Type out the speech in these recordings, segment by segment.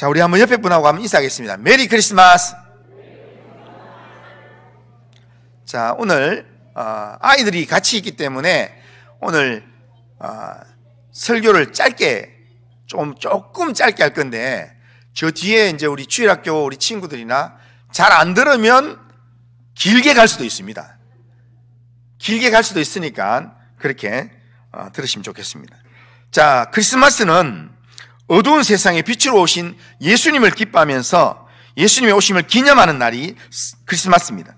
자, 우리 한번 옆에 분하고 한번 인사하겠습니다. 메리 크리스마스. 자, 오늘 아이들이 같이 있기 때문에 오늘 설교를 짧게 조금 짧게 할 건데, 저 뒤에 이제 우리 주일학교 우리 친구들이나 잘 안 들으면 길게 갈 수도 있습니다. 길게 갈 수도 있으니까 그렇게 들으시면 좋겠습니다. 자, 크리스마스는 어두운 세상에 빛으로 오신 예수님을 기뻐하면서 예수님의 오심을 기념하는 날이 크리스마스입니다.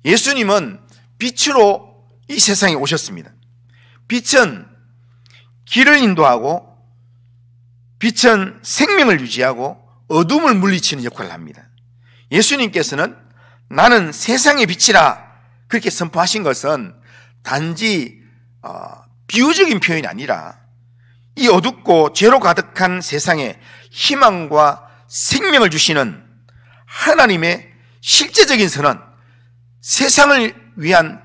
예수님은 빛으로 이 세상에 오셨습니다. 빛은 길을 인도하고 빛은 생명을 유지하고 어둠을 물리치는 역할을 합니다. 예수님께서는 나는 세상의 빛이라 그렇게 선포하신 것은 단지 비유적인 표현이 아니라 이 어둡고 죄로 가득한 세상에 희망과 생명을 주시는 하나님의 실제적인 선언, 세상을 위한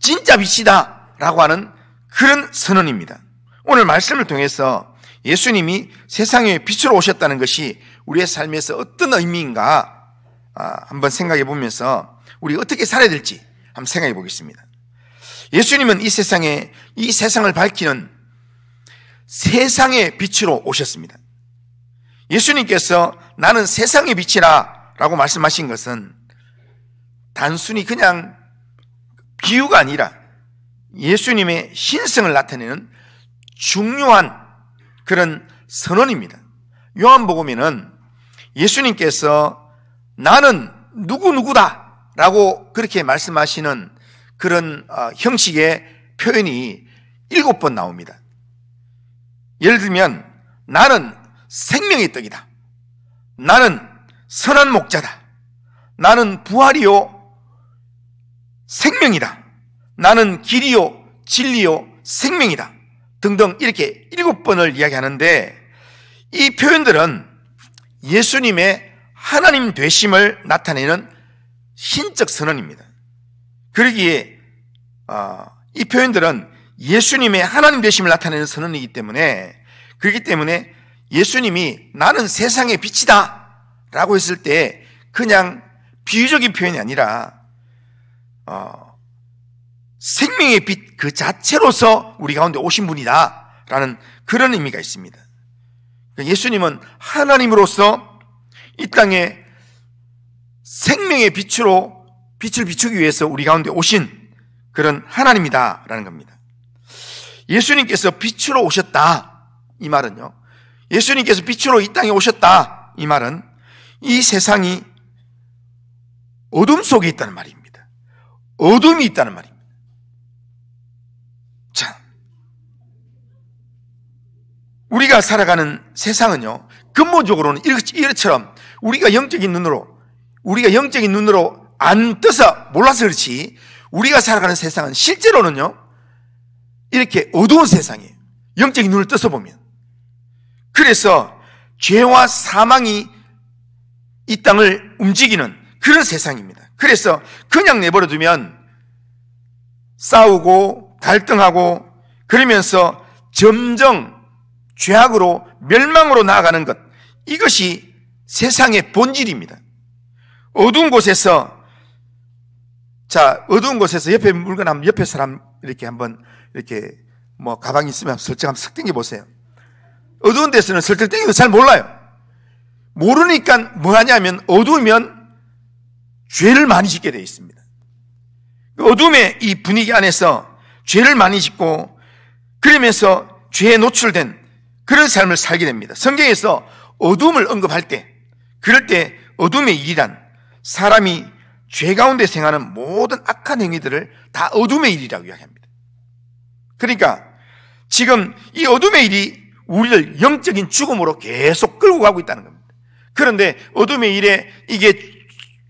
진짜 빛이다 라고 하는 그런 선언입니다. 오늘 말씀을 통해서 예수님이 세상에 빛으로 오셨다는 것이 우리의 삶에서 어떤 의미인가 한번 생각해 보면서 우리 어떻게 살아야 될지 한번 생각해 보겠습니다. 예수님은 이 세상을 밝히는 세상의 빛으로 오셨습니다. 예수님께서 나는 세상의 빛이라 라고 말씀하신 것은 단순히 그냥 비유가 아니라 예수님의 신성을 나타내는 중요한 그런 선언입니다. 요한복음에는 예수님께서 나는 누구누구다 라고 그렇게 말씀하시는 그런 형식의 표현이 7번 나옵니다. 예를 들면 나는 생명의 떡이다, 나는 선한 목자다, 나는 부활이요 생명이다, 나는 길이요 진리요 생명이다 등등 이렇게 7번을 이야기하는데, 이 표현들은 예수님의 하나님 되심을 나타내는 신적 선언입니다. 그러기에 이 표현들은 예수님의 하나님 되심을 나타내는 선언이기 때문에, 그렇기 때문에 예수님이 나는 세상의 빛이다 라고 했을 때 그냥 비유적인 표현이 아니라 생명의 빛 그 자체로서 우리 가운데 오신 분이다 라는 그런 의미가 있습니다. 예수님은 하나님으로서 이 땅에 생명의 빛으로 빛을 비추기 위해서 우리 가운데 오신 그런 하나님이다 라는 겁니다. 예수님께서 빛으로 오셨다 이 말은요, 예수님께서 빛으로 이 땅에 오셨다 이 말은 이 세상이 어둠 속에 있다는 말입니다. 어둠이 있다는 말입니다. 자, 우리가 살아가는 세상은요, 근본적으로는 이것처럼 우리가 영적인 눈으로 안 떠서 몰라서 그렇지, 우리가 살아가는 세상은 실제로는요 이렇게 어두운 세상이에요. 영적인 눈을 떠서 보면. 그래서 죄와 사망이 이 땅을 움직이는 그런 세상입니다. 그래서 그냥 내버려두면 싸우고 갈등하고 그러면서 점점 죄악으로 멸망으로 나아가는 것, 이것이 세상의 본질입니다. 어두운 곳에서 옆에 물건 한번, 옆에 사람 이렇게 한번 이렇게 가방이 있으면 설정 한번 싹 당겨 보세요. 어두운 데서는 설정 당겨도 잘 몰라요. 모르니까 뭐 하냐면 어두우면 죄를 많이 짓게 되어 있습니다. 어둠의 이 분위기 안에서 죄를 많이 짓고 그러면서 죄에 노출된 그런 삶을 살게 됩니다. 성경에서 어둠을 언급할 때, 그럴 때 어둠의 일이란 사람이 죄 가운데 행하는 모든 악한 행위들을 다 어둠의 일이라고 이야기합니다. 그러니까 지금 이 어둠의 일이 우리를 영적인 죽음으로 계속 끌고 가고 있다는 겁니다. 그런데 어둠의 일에 이게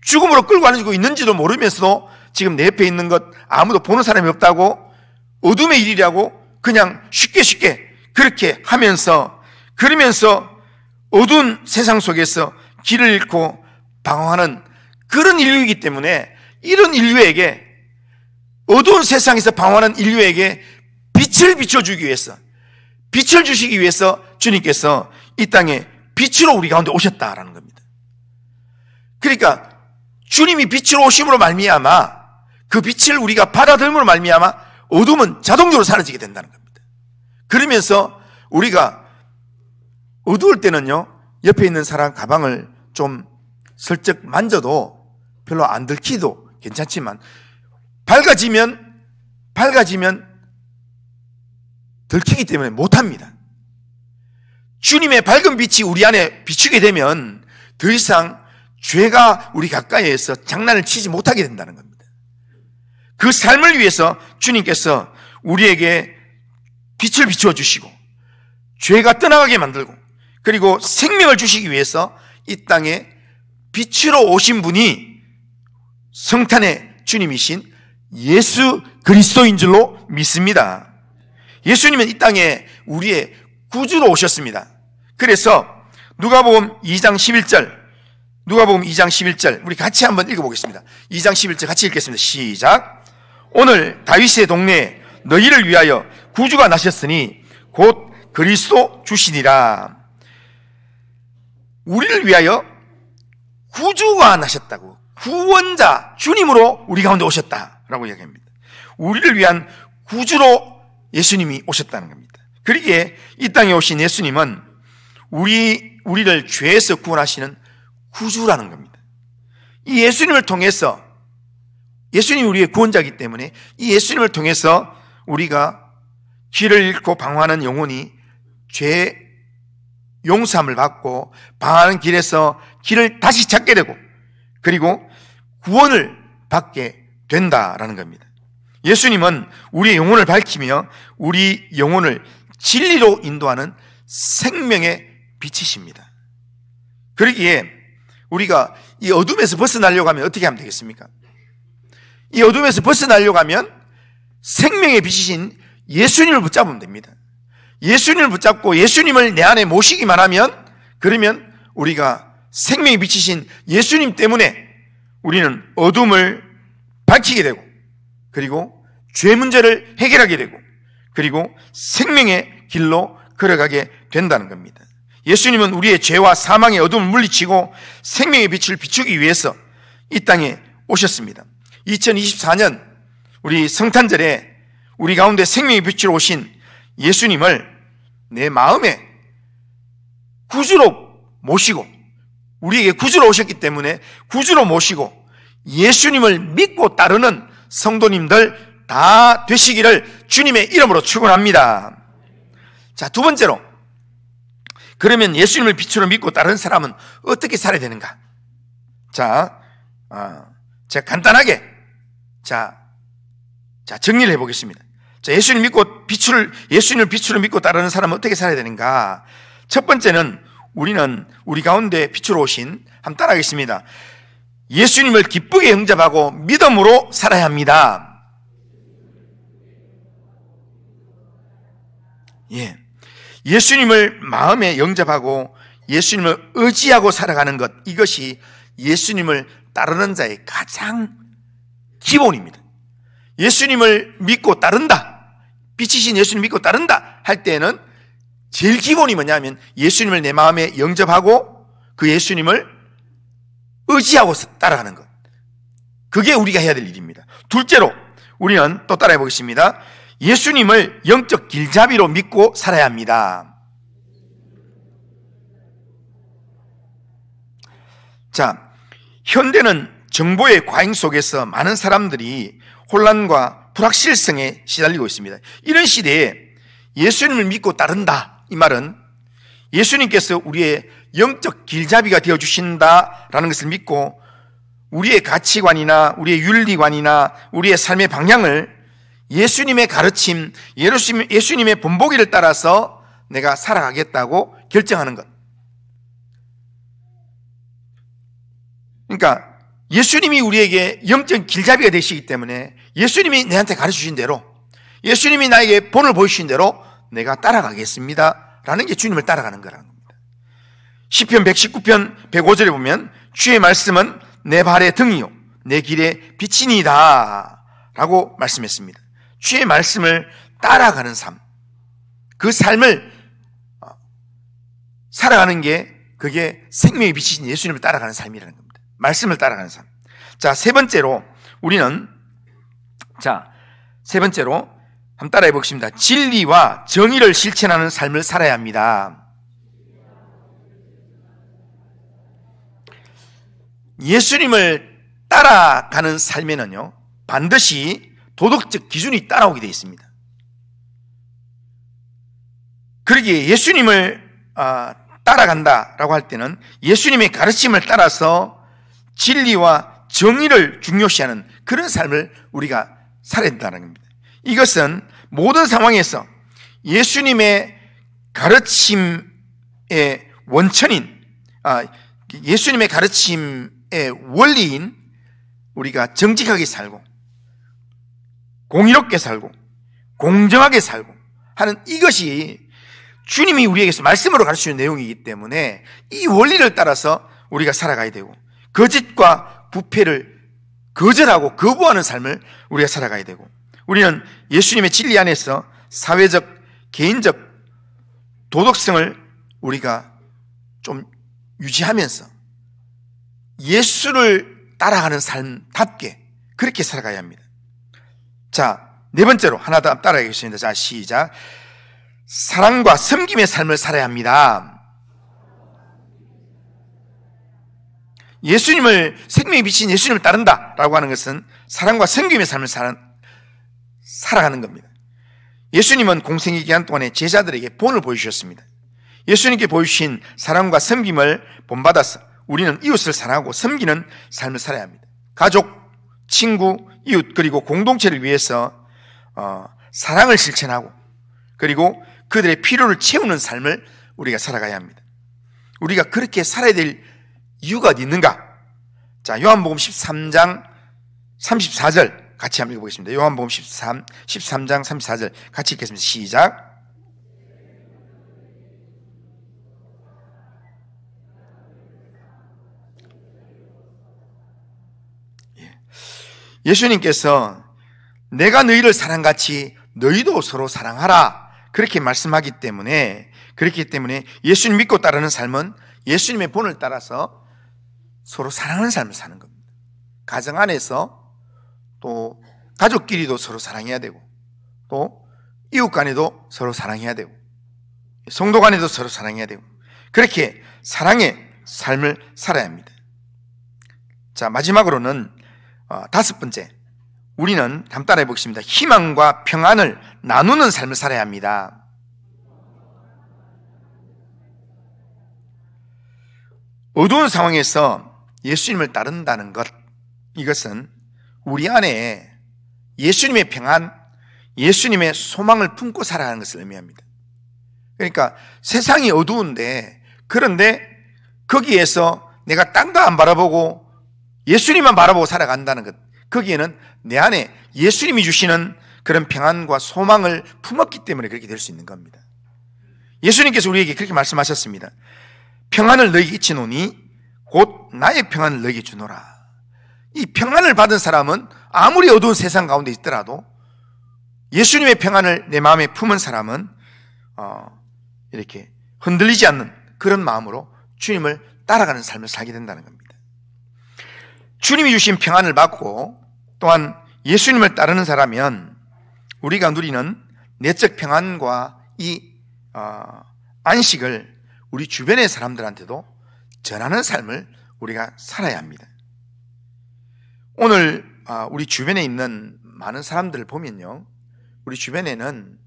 죽음으로 끌고 가고 있는지도 모르면서도 지금 내 옆에 있는 것 아무도 보는 사람이 없다고 어둠의 일이라고 그냥 쉽게 그렇게 하면서, 그러면서 어두운 세상 속에서 길을 잃고 방황하는 그런 인류이기 때문에, 이런 인류에게, 어두운 세상에서 방황하는 인류에게 빛을 비춰주기 위해서, 빛을 주시기 위해서 주님께서 이 땅에 빛으로 우리 가운데 오셨다라는 겁니다. 그러니까 주님이 빛으로 오심으로 말미암아 그 빛을 우리가 받아들임으로 말미암아 어둠은 자동적으로 사라지게 된다는 겁니다. 그러면서 우리가 어두울 때는요, 옆에 있는 사람 가방을 좀 슬쩍 만져도 별로 안 들키도 괜찮지만 밝아지면 들키기 때문에 못합니다. 주님의 밝은 빛이 우리 안에 비추게 되면 더 이상 죄가 우리 가까이에서 장난을 치지 못하게 된다는 겁니다. 그 삶을 위해서 주님께서 우리에게 빛을 비추어 주시고 죄가 떠나가게 만들고 그리고 생명을 주시기 위해서 이 땅에 빛으로 오신 분이 성탄의 주님이신 예수 그리스도인 줄로 믿습니다. 예수님은 이 땅에 우리의 구주로 오셨습니다. 그래서 누가복음 2장 11절 우리 같이 한번 읽어보겠습니다. 2장 11절 같이 읽겠습니다. 시작. 오늘 다윗의 동네에 너희를 위하여 구주가 나셨으니 곧 그리스도 주시니라. 우리를 위하여 구주가 나셨다고, 구원자 주님으로 우리 가운데 오셨다라고 이야기합니다. 우리를 위한 구주로 예수님이 오셨다는 겁니다. 그러기에 이 땅에 오신 예수님은 우리를 죄에서 구원하시는 구주라는 겁니다. 이 예수님을 통해서, 예수님이 우리의 구원자이기 때문에 이 예수님을 통해서 우리가 길을 잃고 방황하는 영혼이 죄 용서함을 받고 방황하는 길에서 길을 다시 찾게 되고 그리고 구원을 받게 된다라는 겁니다. 예수님은 우리의 영혼을 밝히며 우리 영혼을 진리로 인도하는 생명의 빛이십니다. 그러기에 우리가 이 어둠에서 벗어나려고 하면 어떻게 하면 되겠습니까? 이 어둠에서 벗어나려고 하면 생명의 빛이신 예수님을 붙잡으면 됩니다. 예수님을 붙잡고 예수님을 내 안에 모시기만 하면, 그러면 우리가 생명의 빛이신 예수님 때문에 우리는 어둠을 밝히게 되고 그리고 죄 문제를 해결하게 되고 그리고 생명의 길로 걸어가게 된다는 겁니다. 예수님은 우리의 죄와 사망의 어둠을 물리치고 생명의 빛을 비추기 위해서 이 땅에 오셨습니다. 2024년 우리 성탄절에 우리 가운데 생명의 빛으로 오신 예수님을 내 마음에 구주로 모시고, 우리에게 구주로 오셨기 때문에 구주로 모시고 예수님을 믿고 따르는 성도님들 다 되시기를 주님의 이름으로 축원합니다. 자, 두 번째로, 그러면 예수님을 빛으로 믿고 따르는 사람은 어떻게 살아야 되는가? 자, 제가 간단하게 정리를 해보겠습니다. 자, 예수님을 빛으로 믿고 따르는 사람은 어떻게 살아야 되는가? 첫 번째는 우리는 우리 가운데 빛으로 오신, 한번 따라하겠습니다. 예수님을 기쁘게 영접하고 믿음으로 살아야 합니다. 예. 예수님을 마음에 영접하고 예수님을 의지하고 살아가는 것, 이것이 예수님을 따르는 자의 가장 기본입니다. 예수님을 믿고 따른다, 빛이신 예수님 믿고 따른다 할 때는 제일 기본이 뭐냐면 예수님을 내 마음에 영접하고 그 예수님을 의지하고 따라가는 것, 그게 우리가 해야 될 일입니다. 둘째로 우리는 또 따라해 보겠습니다. 예수님을 영적 길잡이로 믿고 살아야 합니다. 자, 현대는 정보의 과잉 속에서 많은 사람들이 혼란과 불확실성에 시달리고 있습니다. 이런 시대에 예수님을 믿고 따른다, 이 말은 예수님께서 우리의 영적 길잡이가 되어주신다라는 것을 믿고 우리의 가치관이나 우리의 윤리관이나 우리의 삶의 방향을 예수님의 가르침, 예수님의 본보기를 따라서 내가 살아가겠다고 결정하는 것. 그러니까 예수님이 우리에게 영적 길잡이가 되시기 때문에 예수님이 내한테 가르쳐주신 대로, 예수님이 나에게 본을 보여주신 대로 내가 따라가겠습니다 라는 게 주님을 따라가는 거라는 겁니다. 시편 119편 105절에 보면 주의 말씀은 내 발의 등이요 내 길의 빛이니이다 라고 말씀했습니다. 주의 말씀을 따라가는 삶, 그 삶을 살아가는 게 그게 생명의 빛이신 예수님을 따라가는 삶이라는 겁니다. 말씀을 따라가는 삶. 자, 세 번째로 한번 따라해 보겠습니다. 진리와 정의를 실천하는 삶을 살아야 합니다. 예수님을 따라가는 삶에는요, 반드시 도덕적 기준이 따라오게 되어 있습니다. 그러기에 예수님을 따라간다라고 할 때는 예수님의 가르침을 따라서 진리와 정의를 중요시하는 그런 삶을 우리가 살아야 된다는 겁니다. 이것은 모든 상황에서 예수님의 가르침의 원천인, 예수님의 가르침의 원리인 우리가 정직하게 살고 공의롭게 살고 공정하게 살고 하는 이것이 주님이 우리에게서 말씀으로 가르치는 내용이기 때문에 이 원리를 따라서 우리가 살아가야 되고, 거짓과 부패를 거절하고 거부하는 삶을 우리가 살아가야 되고, 우리는 예수님의 진리 안에서 사회적, 개인적 도덕성을 우리가 좀 유지하면서 예수를 따라가는 삶답게 그렇게 살아가야 합니다. 자, 네 번째로 하나 더 따라가겠습니다. 자, 시작. 사랑과 섬김의 삶을 살아야 합니다. 예수님을, 생명의 빛인 예수님을 따른다라고 하는 것은 사랑과 섬김의 삶을 살아가는 겁니다. 예수님은 공생의 기간 동안에 제자들에게 본을 보여주셨습니다. 예수님께 보여주신 사랑과 섬김을 본받아서 우리는 이웃을 사랑하고 섬기는 삶을 살아야 합니다. 가족, 친구, 이웃, 그리고 공동체를 위해서 사랑을 실천하고, 그리고 그들의 필요를 채우는 삶을 우리가 살아가야 합니다. 우리가 그렇게 살아야 될 이유가 어디 있는가? 자, 요한복음 13장 34절 같이 한번 읽어보겠습니다. 요한복음 13장 34절 같이 읽겠습니다. 시작. 예수님께서 내가 너희를 사랑같이 너희도 서로 사랑하라 그렇게 말씀하기 때문에, 그렇기 때문에 예수님 믿고 따르는 삶은 예수님의 본을 따라서 서로 사랑하는 삶을 사는 겁니다. 가정 안에서 또 가족끼리도 서로 사랑해야 되고, 또 이웃 간에도 서로 사랑해야 되고, 성도 간에도 서로 사랑해야 되고, 그렇게 사랑의 삶을 살아야 합니다. 자, 마지막으로는 다섯 번째, 우리는 한번 따라해 보겠습니다. 희망과 평안을 나누는 삶을 살아야 합니다. 어두운 상황에서 예수님을 따른다는 것, 이것은 우리 안에 예수님의 평안, 예수님의 소망을 품고 살아가는 것을 의미합니다. 그러니까 세상이 어두운데, 그런데 거기에서 내가 딴 거 안 바라보고 예수님만 바라보고 살아간다는 것, 거기에는 내 안에 예수님이 주시는 그런 평안과 소망을 품었기 때문에 그렇게 될 수 있는 겁니다. 예수님께서 우리에게 그렇게 말씀하셨습니다. 평안을 너희에게 이치노니 곧 나의 평안을 너희에게 주노라. 이 평안을 받은 사람은 아무리 어두운 세상 가운데 있더라도 예수님의 평안을 내 마음에 품은 사람은 이렇게 흔들리지 않는 그런 마음으로 주님을 따라가는 삶을 살게 된다는 겁니다. 주님이 주신 평안을 받고 또한 예수님을 따르는 사람이면 우리가 누리는 내적 평안과 이 안식을 우리 주변의 사람들한테도 전하는 삶을 우리가 살아야 합니다. 오늘 우리 주변에 있는 많은 사람들을 보면요, 우리 주변에는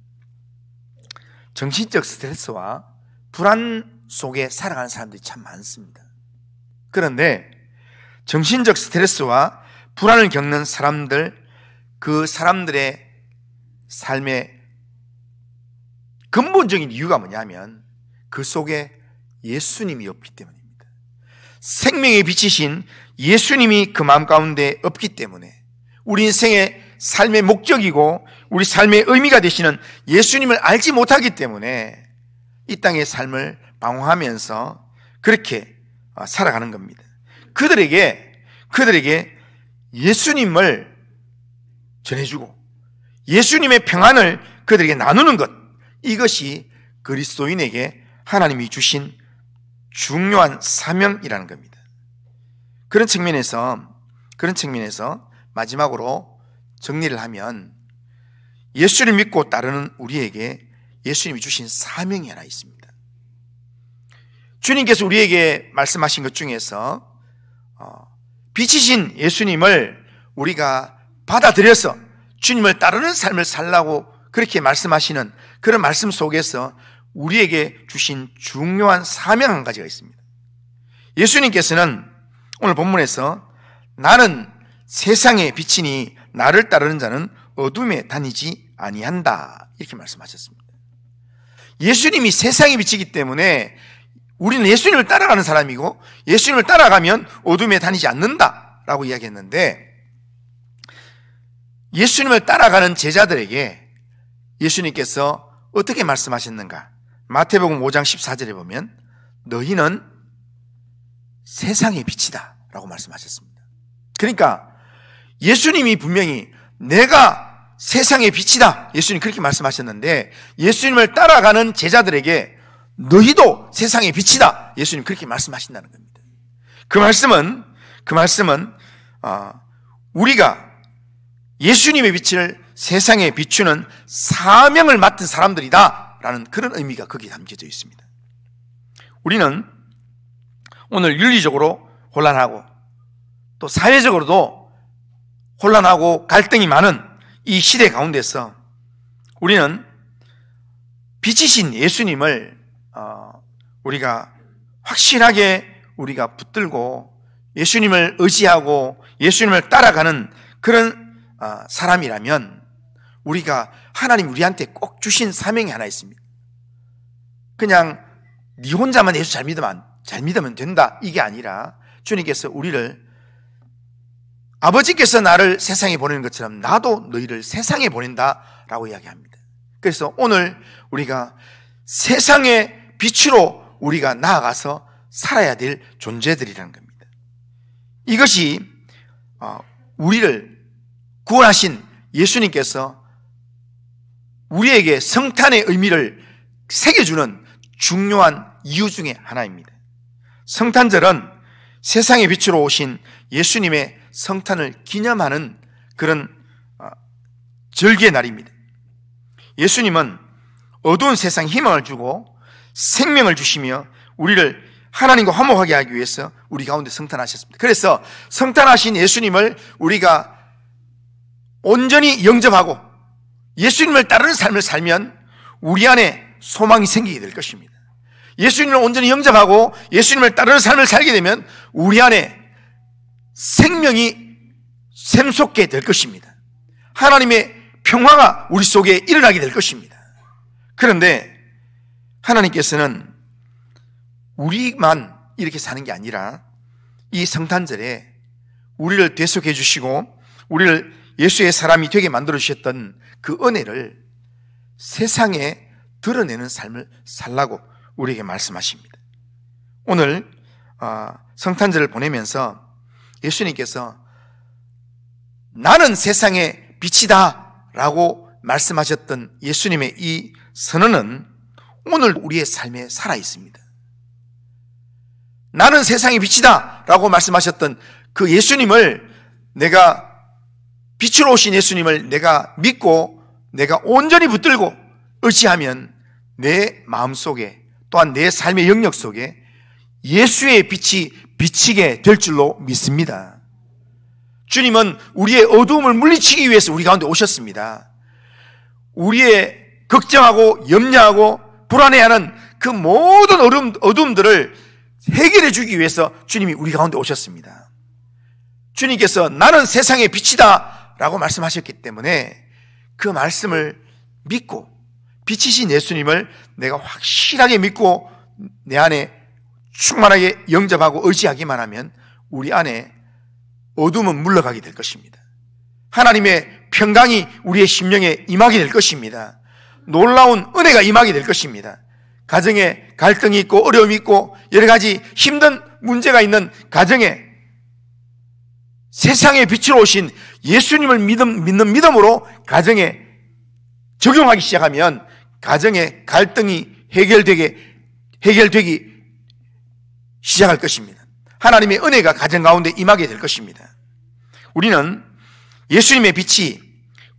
정신적 스트레스와 불안 속에 살아가는 사람들이 참 많습니다. 그런데 정신적 스트레스와 불안을 겪는 사람들, 그 사람들의 삶의 근본적인 이유가 뭐냐면 그 속에 예수님이 없기 때문입니다. 생명의 빛이신 예수님이 그 마음 가운데 없기 때문에, 우리 인생의 삶의 목적이고 우리 삶의 의미가 되시는 예수님을 알지 못하기 때문에 이 땅의 삶을 방황하면서 그렇게 살아가는 겁니다. 그들에게 예수님을 전해주고 예수님의 평안을 그들에게 나누는 것, 이것이 그리스도인에게 하나님이 주신 중요한 사명이라는 겁니다. 그런 측면에서 마지막으로 정리를 하면 예수를 믿고 따르는 우리에게 예수님이 주신 사명이 하나 있습니다. 주님께서 우리에게 말씀하신 것 중에서 빛이신 예수님을 우리가 받아들여서 주님을 따르는 삶을 살라고 그렇게 말씀하시는 그런 말씀 속에서 우리에게 주신 중요한 사명 한 가지가 있습니다. 예수님께서는 오늘 본문에서 나는 세상의 빛이니 나를 따르는 자는 어둠에 다니지 아니한다 이렇게 말씀하셨습니다. 예수님이 세상의 빛이기 때문에 우리는 예수님을 따라가는 사람이고 예수님을 따라가면 어둠에 다니지 않는다라고 이야기했는데, 예수님을 따라가는 제자들에게 예수님께서 어떻게 말씀하셨는가? 마태복음 5장 14절에 보면 너희는 세상의 빛이다 라고 말씀하셨습니다. 그러니까 예수님이 분명히 내가 세상의 빛이다, 예수님 그렇게 말씀하셨는데, 예수님을 따라가는 제자들에게 너희도 세상의 빛이다, 예수님 그렇게 말씀하신다는 겁니다. 그 말씀은 우리가 예수님의 빛을 세상에 비추는 사명을 맡은 사람들이다 라는 그런 의미가 거기에 담겨져 있습니다. 우리는 오늘 윤리적으로 혼란하고 또 사회적으로도 혼란하고 갈등이 많은 이 시대 가운데서 우리는 빛이신 예수님을 우리가 확실하게 우리가 붙들고 예수님을 의지하고 예수님을 따라가는 그런 사람이라면 우리가 하나님 우리한테 꼭 주신 사명이 하나 있습니다. 그냥 네 혼자만 예수 잘 믿으면 된다 이게 아니라 주님께서 우리를 아버지께서 나를 세상에 보내는 것처럼 나도 너희를 세상에 보낸다라고 이야기합니다. 그래서 오늘 우리가 세상의 빛으로 우리가 나아가서 살아야 될 존재들이라는 겁니다. 이것이 우리를 구원하신 예수님께서 우리에게 성탄의 의미를 새겨주는 중요한 이유 중에 하나입니다. 성탄절은 세상의 빛으로 오신 예수님의 성탄을 기념하는 그런 절기의 날입니다. 예수님은 어두운 세상에 희망을 주고 생명을 주시며 우리를 하나님과 화목하게 하기 위해서 우리 가운데 성탄하셨습니다. 그래서 성탄하신 예수님을 우리가 온전히 영접하고 예수님을 따르는 삶을 살면 우리 안에 소망이 생기게 될 것입니다. 예수님을 온전히 영접하고 예수님을 따르는 삶을 살게 되면 우리 안에 생명이 샘솟게 될 것입니다. 하나님의 평화가 우리 속에 일어나게 될 것입니다. 그런데 하나님께서는 우리만 이렇게 사는 게 아니라 이 성탄절에 우리를 대속해 주시고 우리를 예수의 사람이 되게 만들어 주셨던 그 은혜를 세상에 드러내는 삶을 살라고 우리에게 말씀하십니다. 오늘 성탄절을 보내면서 예수님께서 나는 세상의 빛이다 라고 말씀하셨던 예수님의 이 선언은 오늘 우리의 삶에 살아 있습니다. 나는 세상의 빛이다 라고 말씀하셨던 그 예수님을, 내가 빛으로 오신 예수님을 내가 믿고 내가 온전히 붙들고 의지하면 내 마음속에 또한 내 삶의 영역 속에 예수의 빛이 비치게 될 줄로 믿습니다. 주님은 우리의 어두움을 물리치기 위해서 우리 가운데 오셨습니다. 우리의 걱정하고 염려하고 불안해하는 그 모든 어둠들을 해결해 주기 위해서 주님이 우리 가운데 오셨습니다. 주님께서 나는 세상의 빛이다 라고 말씀하셨기 때문에 그 말씀을 믿고 빛이신 예수님을 내가 확실하게 믿고 내 안에 충만하게 영접하고 의지하기만 하면 우리 안에 어둠은 물러가게 될 것입니다. 하나님의 평강이 우리의 심령에 임하게 될 것입니다. 놀라운 은혜가 임하게 될 것입니다. 가정에 갈등이 있고 어려움이 있고 여러 가지 힘든 문제가 있는 가정에 세상의 빛으로 오신 예수님을 믿는 믿음으로 가정에 적용하기 시작하면 가정의 갈등이 해결되기 시작할 것입니다. 하나님의 은혜가 가정 가운데 임하게 될 것입니다. 우리는 예수님의 빛이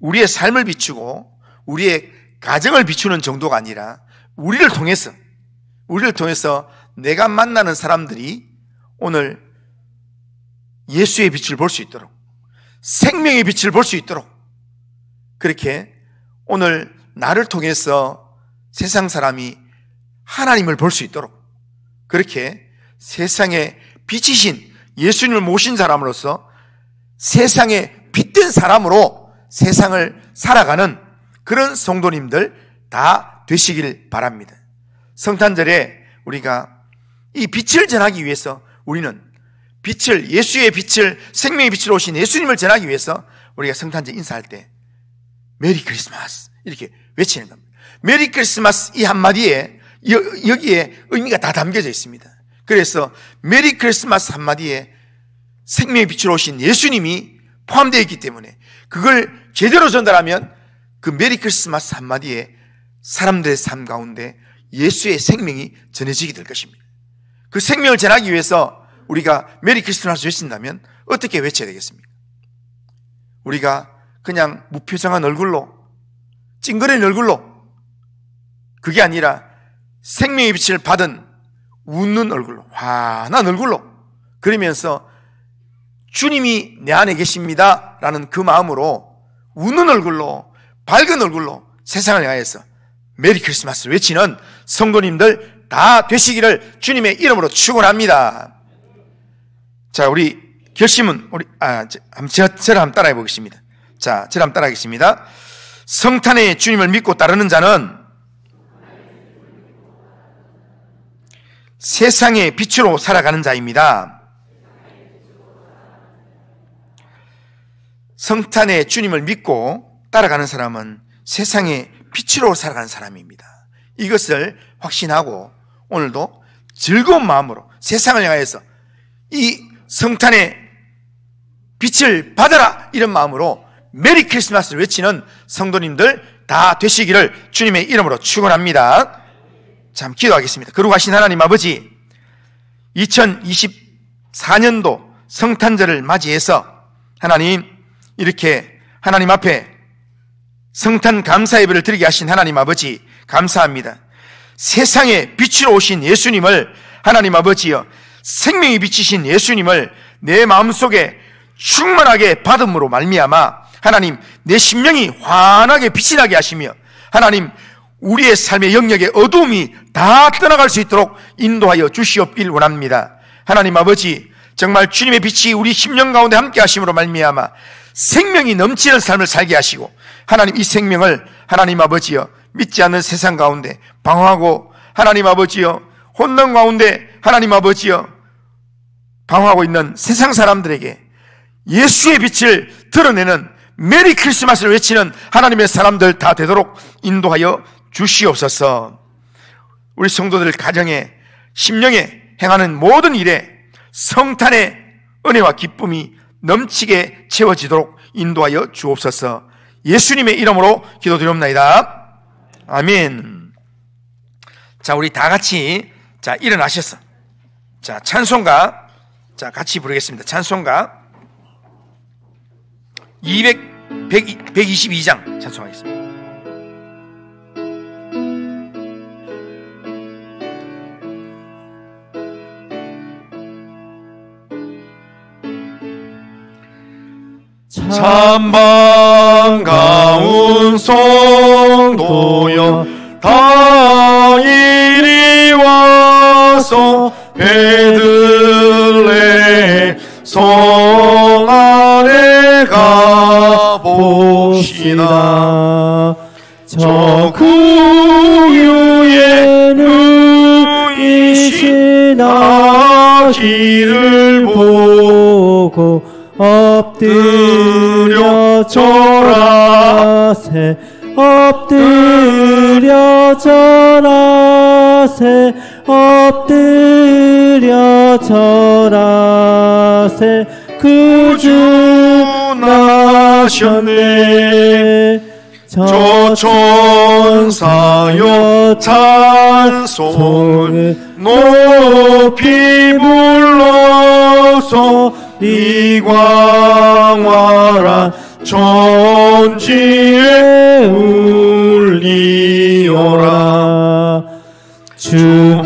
우리의 삶을 비추고 우리의 가정을 비추는 정도가 아니라 우리를 통해서 내가 만나는 사람들이 오늘 예수의 빛을 볼 수 있도록, 생명의 빛을 볼 수 있도록, 그렇게 오늘 나를 통해서 세상 사람이 하나님을 볼 수 있도록, 그렇게 세상에 빛이신 예수님을 모신 사람으로서 세상에 빛된 사람으로 세상을 살아가는 그런 성도님들 다 되시길 바랍니다. 성탄절에 우리가 이 빛을 전하기 위해서 우리는 빛을, 예수의 빛을, 생명의 빛으로 오신 예수님을 전하기 위해서 우리가 성탄절 인사할 때 메리 크리스마스 이렇게 외치는 겁니다. 메리 크리스마스 이 한마디에 여기에 의미가 다 담겨져 있습니다. 그래서 메리 크리스마스 한마디에 생명의 빛으로 오신 예수님이 포함되어 있기 때문에 그걸 제대로 전달하면 그 메리 크리스마스 한마디에 사람들의 삶 가운데 예수의 생명이 전해지게 될 것입니다. 그 생명을 전하기 위해서 우리가 메리 크리스마스 외친다면 어떻게 외쳐야 되겠습니까? 우리가 그냥 무표정한 얼굴로, 찡그린 얼굴로, 그게 아니라 생명의 빛을 받은 웃는 얼굴로, 환한 얼굴로, 그러면서 주님이 내 안에 계십니다 라는 그 마음으로 웃는 얼굴로, 밝은 얼굴로 세상을 향해서 메리 크리스마스를 외치는 성도님들 다 되시기를 주님의 이름으로 축원합니다. 자, 우리 결심은 저를 한번 따라해 보겠습니다. 자, 저를 한번 따라하겠습니다. 성탄의 주님을 믿고 따르는 자는 세상의 빛으로 살아가는 자입니다. 성탄의 주님을 믿고 따라가는 사람은 세상의 빛으로 살아가는 사람입니다. 이것을 확신하고 오늘도 즐거운 마음으로 세상을 향해서 이 성탄의 빛을 받아라 이런 마음으로 메리 크리스마스를 외치는 성도님들 다 되시기를 주님의 이름으로 축원합니다. 참 기도하겠습니다. 거룩하신 하나님 아버지, 2024년도 성탄절을 맞이해서 하나님 이렇게 하나님 앞에 성탄 감사 예배를 드리게 하신 하나님 아버지 감사합니다. 세상에 빛으로 오신 예수님을 하나님 아버지여, 생명이 비치신 예수님을 내 마음속에 충만하게 받음으로 말미암아 하나님 내 심령이 환하게 빛이 나게 하시며 하나님 우리의 삶의 영역의 어두움이 다 떠나갈 수 있도록 인도하여 주시옵길 원합니다. 하나님 아버지, 정말 주님의 빛이 우리 심령 가운데 함께 하심으로 말미암아 생명이 넘치는 삶을 살게 하시고 하나님 이 생명을 하나님 아버지여 믿지 않는 세상 가운데 방황하고 하나님 아버지여 혼돈 가운데 하나님 아버지여 방황하고 있는 세상 사람들에게 예수의 빛을 드러내는 메리 크리스마스를 외치는 하나님의 사람들 다 되도록 인도하여 주시옵소서. 우리 성도들 가정에 심령에 행하는 모든 일에 성탄의 은혜와 기쁨이 넘치게 채워지도록 인도하여 주옵소서. 예수님의 이름으로 기도드리옵나이다. 아멘. 자, 우리 다 같이 일어나셔서 찬송가 같이 부르겠습니다. 찬송가 122장 찬송하겠습니다. 참 반가운 성도여, 다 이리 와서 베들레헴 성 안에 가봅시다. 저 구유에 누이신 아기를 보고 엎드려 절하세, 엎드려 절하세, 엎드려 절하세. 구주 나셨네. 저 천사여 찬송을 높이 불러서 이 광활한 천지에 울리어라. 주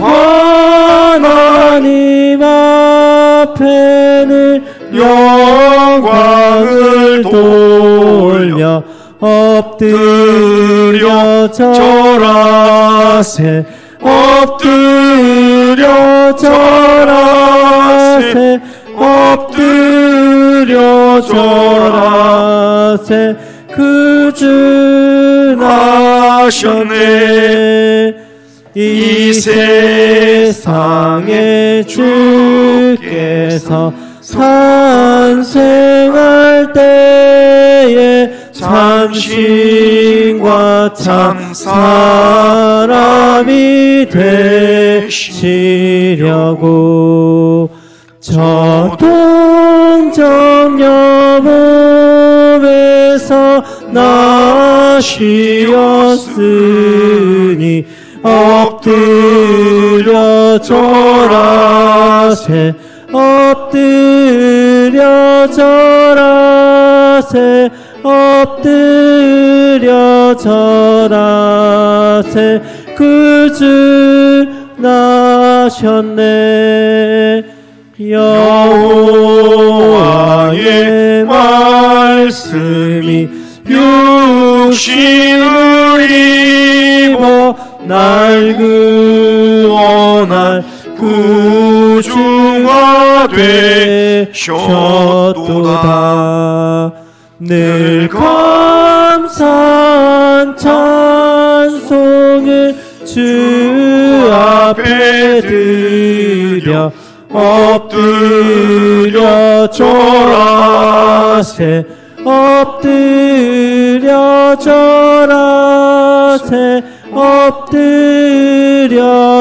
하나님 앞에는 영광을 돌려 엎드려 절하세. 엎드려 절하세. 엎드려 절하세. 그 주 나셨네. 이 세상에 주께서 탄생할 때에 참신과 참 사람이 되시려고 저 동정녀 몸에서 나시었으니 엎드려 절하세. 엎드려 절하세. 엎드려 절하세. 그 주 나셨네. 여호와의 말씀이 육신을 입어 날 구원할 구주가 되셨도다. 늘 감사한 찬송을 주 앞에 드려 엎드려 절하세. 엎드려 절하세. 엎드려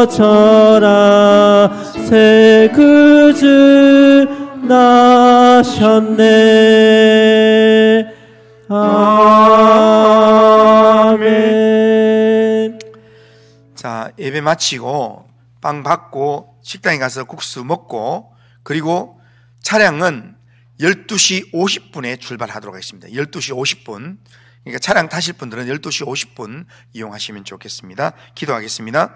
절하세. 그 주 나셨네. 아멘. 자, 예배 마치고 빵 받고 식당에 가서 국수 먹고, 그리고 차량은 12시 50분에 출발하도록 하겠습니다. 12시 50분. 그러니까 차량 타실 분들은 12시 50분 이용하시면 좋겠습니다. 기도하겠습니다.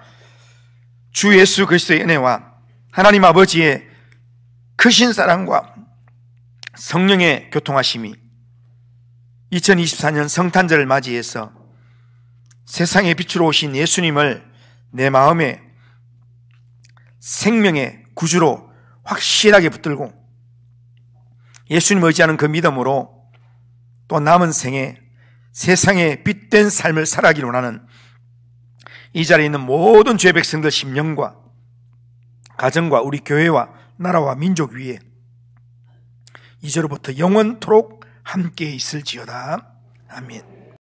주 예수 그리스도의 은혜와 하나님 아버지의 크신 사랑과 성령의 교통하심이 2024년 성탄절을 맞이해서 세상의 빛으로 오신 예수님을 내 마음에 생명의 구주로 확실하게 붙들고 예수님 의지하는 그 믿음으로 또 남은 생에 세상의 빛된 삶을 살아가기를 원하는 이 자리에 있는 모든 죄 백성들 심령과 가정과 우리 교회와 나라와 민족 위에 이제로부터 영원토록 함께 있을지어다. 아멘.